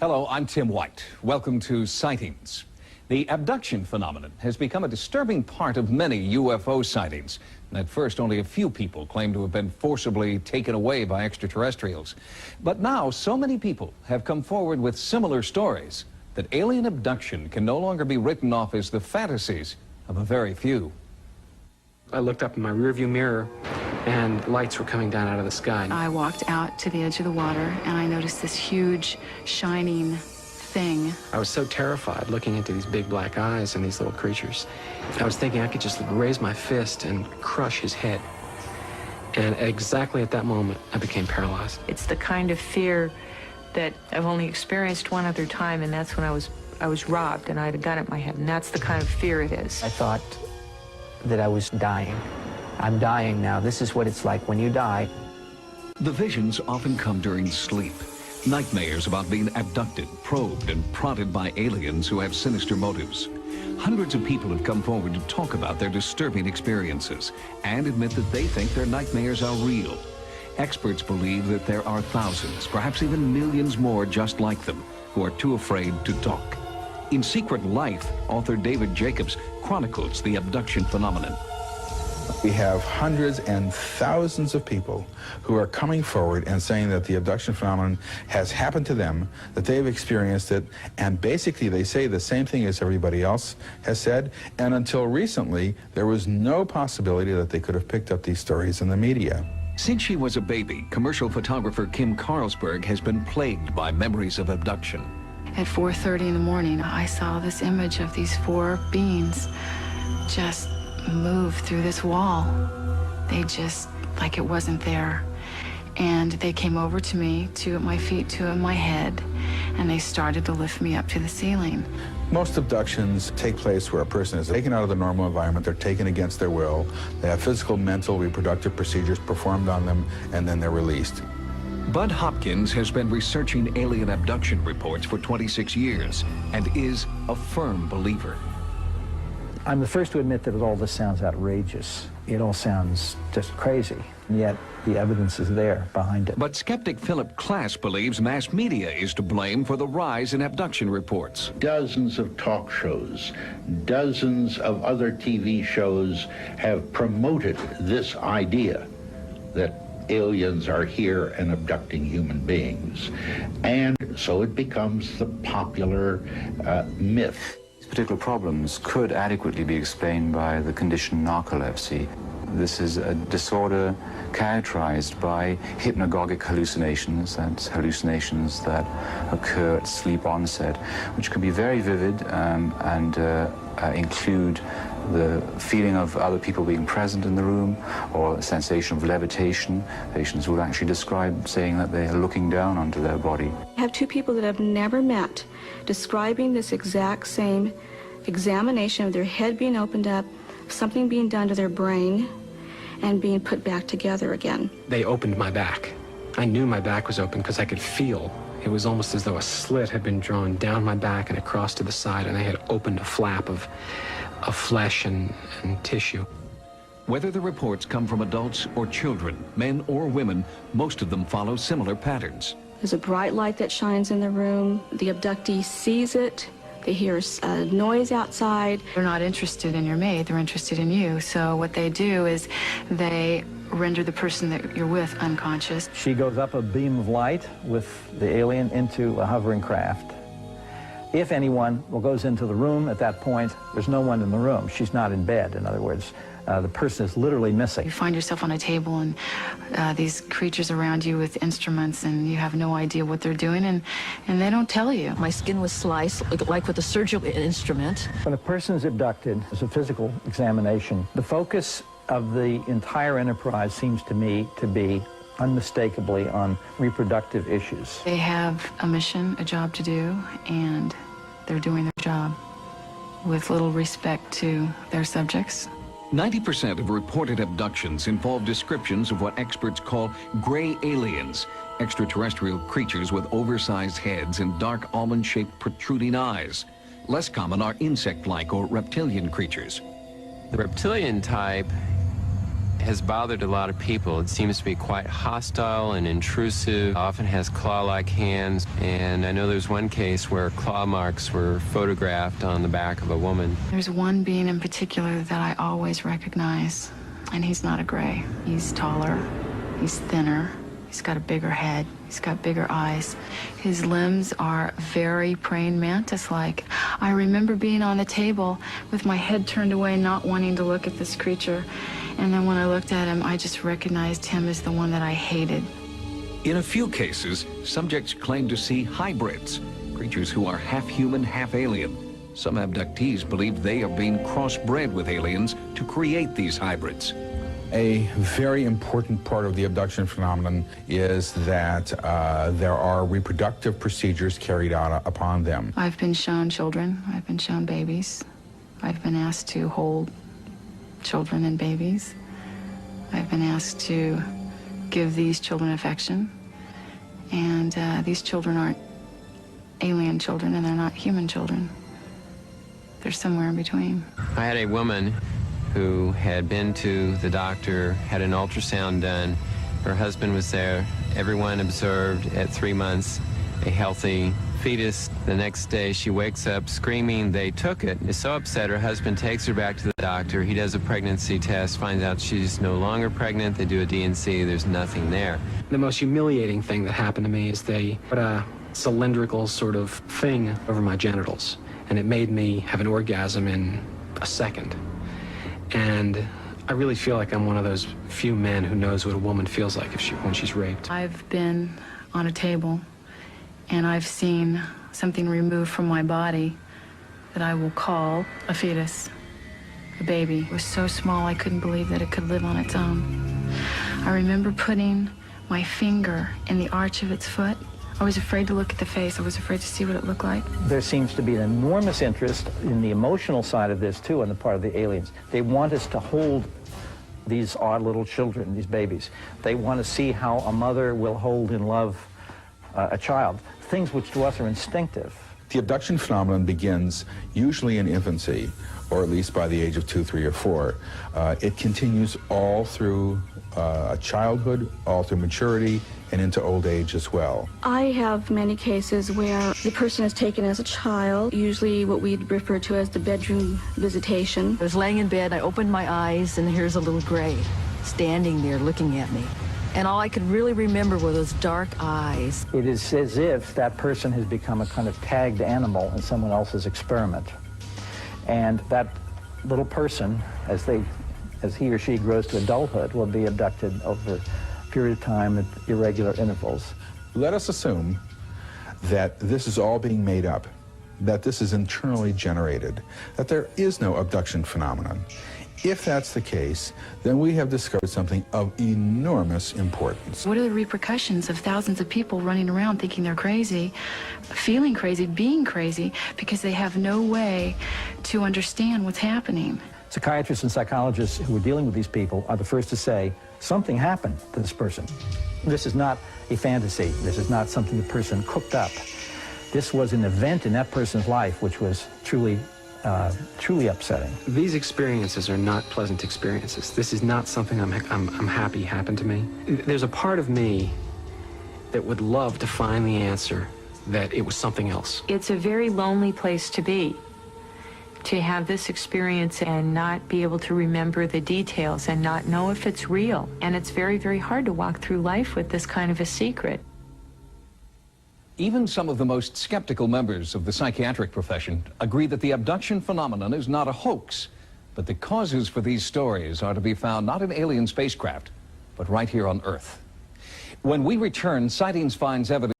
Hello, I'm Tim White. Welcome to Sightings. The abduction phenomenon has become a disturbing part of many UFO sightings. At first, only a few people claim to have been forcibly taken away by extraterrestrials. But now, so many people have come forward with similar stories that alien abduction can no longer be written off as the fantasies of a very few. I looked up in my rearview mirror and lights were coming down out of the sky. I walked out to the edge of the water and I noticed this huge, shining thing. I was so terrified looking into these big black eyes and these little creatures. I was thinking I could just raise my fist and crush his head. And exactly at that moment, I became paralyzed. It's the kind of fear that I've only experienced one other time, and that's when I was robbed and I had a gun at my head, and that's the kind of fear it is. I thought that I was dying. I'm dying now. This is what it's like when you die. The visions often come during sleep. Nightmares about being abducted, probed, and prodded by aliens who have sinister motives. Hundreds of people have come forward to talk about their disturbing experiences and admit that they think their nightmares are real. Experts believe that there are thousands, perhaps even millions more just like them, who are too afraid to talk. In Secret Life, author David Jacobs chronicles the abduction phenomenon. We have hundreds and thousands of people who are coming forward and saying that the abduction phenomenon has happened to them, that they've experienced it, and basically they say the same thing as everybody else has said, and until recently, there was no possibility that they could have picked up these stories in the media. Since she was a baby, commercial photographer Kim Carlsberg has been plagued by memories of abduction. At 4:30 in the morning, I saw this image of these four beings just move through this wall. They just, like it wasn't there. And they came over to me, two at my feet, two at my head, and they started to lift me up to the ceiling. Most abductions take place where a person is taken out of the normal environment, they're taken against their will, they have physical, mental, reproductive procedures performed on them, and then they're released. Bud Hopkins has been researching alien abduction reports for 26 years and is a firm believer. I'm the first to admit that all this sounds outrageous. It all sounds just crazy, and yet the evidence is there behind it. But skeptic Philip Klass believes mass media is to blame for the rise in abduction reports. Dozens of talk shows, dozens of other TV shows have promoted this idea that aliens are here and abducting human beings. And so it becomes the popular myth. Particular problems could adequately be explained by the condition narcolepsy. This is a disorder characterized by hypnagogic hallucinations, that's hallucinations that occur at sleep onset, which can be very vivid and include the feeling of other people being present in the room or a sensation of levitation. Patients will actually describe saying that they are looking down onto their body. I have two people that I've never met describing this exact same examination of their head being opened up, something being done to their brain, and being put back together again. They opened my back. I knew my back was open because I could feel. It was almost as though a slit had been drawn down my back and across to the side, and they had opened a flap of flesh and tissue. Whether the reports come from adults or children, men or women, most of them follow similar patterns. There's a bright light that shines in the room. The abductee sees it. They hear a noise outside. They're not interested in your mate, they're interested in you. So what they do is they render the person that you're with unconscious. She goes up a beam of light with the alien into a hovering craft. If anyone goes into the room at that point, there's no one in the room. She's not in bed, in other words. The person is literally missing. You find yourself on a table and these creatures around you with instruments, and you have no idea what they're doing, and they don't tell you. My skin was sliced, like with a surgical instrument. When a person is abducted, it's a physical examination. The focus of the entire enterprise seems to me to be unmistakably on reproductive issues. They have a mission, a job to do, and they're doing their job with little respect to their subjects. 90% of reported abductions involve descriptions of what experts call gray aliens, extraterrestrial creatures with oversized heads and dark almond-shaped protruding eyes. Less common are insect-like or reptilian creatures. The reptilian type has bothered a lot of people. It seems to be quite hostile and intrusive, often has claw-like hands, and I know there's one case where claw marks were photographed on the back of a woman. There's one being in particular that I always recognize, and he's not a gray. He's taller, he's thinner, he's got a bigger head, he's got bigger eyes. His limbs are very praying mantis-like. I remember being on the table with my head turned away, not wanting to look at this creature. And then when I looked at him, I just recognized him as the one that I hated. In a few cases, subjects claim to see hybrids, creatures who are half human, half alien. Some abductees believe they are being crossbred with aliens to create these hybrids. A very important part of the abduction phenomenon is that there are reproductive procedures carried out upon them. I've been shown children, I've been shown babies. I've been asked to hold children and babies. I've been asked to give these children affection. And these children aren't alien children, and they're not human children. They're somewhere in between. I had a woman who had been to the doctor, had an ultrasound done. Her husband was there. Everyone observed at 3 months a healthy fetus. The next day she wakes up screaming. They took it. Is so upset, her husband takes her back to the doctor. He does a pregnancy test, finds out she's no longer pregnant. They do a D&C, there's nothing there. The most humiliating thing that happened to me is they put a cylindrical sort of thing over my genitals, and it made me have an orgasm in a second. And I really feel like I'm one of those few men who knows what a woman feels like when she's raped. I've been on a table, and I've seen something removed from my body that I will call a fetus, a baby. It was so small I couldn't believe that it could live on its own. I remember putting my finger in the arch of its foot. I was afraid to look at the face. I was afraid to see what it looked like. There seems to be an enormous interest in the emotional side of this, too, on the part of the aliens. They want us to hold these odd little children, these babies. They want to see how a mother will hold in love a child, things which to us are instinctive. The abduction phenomenon begins usually in infancy, or at least by the age of 2, 3, or 4. It continues all through childhood, all through maturity, and into old age as well. I have many cases where the person is taken as a child, usually what we'd refer to as the bedroom visitation. I was laying in bed, I opened my eyes, and here's a little gray standing there looking at me. And all I could really remember were those dark eyes. It is as if that person has become a kind of tagged animal in someone else's experiment. And that little person, as he or she grows to adulthood, will be abducted over a period of time at irregular intervals. Let us assume that this is all being made up, that this is internally generated, that there is no abduction phenomenon. If that's the case, then we have discovered something of enormous importance. What are the repercussions of thousands of people running around thinking they're crazy, feeling crazy, being crazy, because they have no way to understand what's happening? Psychiatrists and psychologists who are dealing with these people are the first to say, something happened to this person. This is not a fantasy. This is not something the person cooked up. This was an event in that person's life which was truly upsetting. These experiences are not pleasant experiences. This is not something I'm happy happened to me. There's a part of me that would love to find the answer that it was something else. It's a very lonely place to be, to have this experience and not be able to remember the details and not know if it's real. And it's very, very hard to walk through life with this kind of a secret. Even some of the most skeptical members of the psychiatric profession agree that the abduction phenomenon is not a hoax, but the causes for these stories are to be found not in alien spacecraft, but right here on Earth. When we return, Sightings finds evidence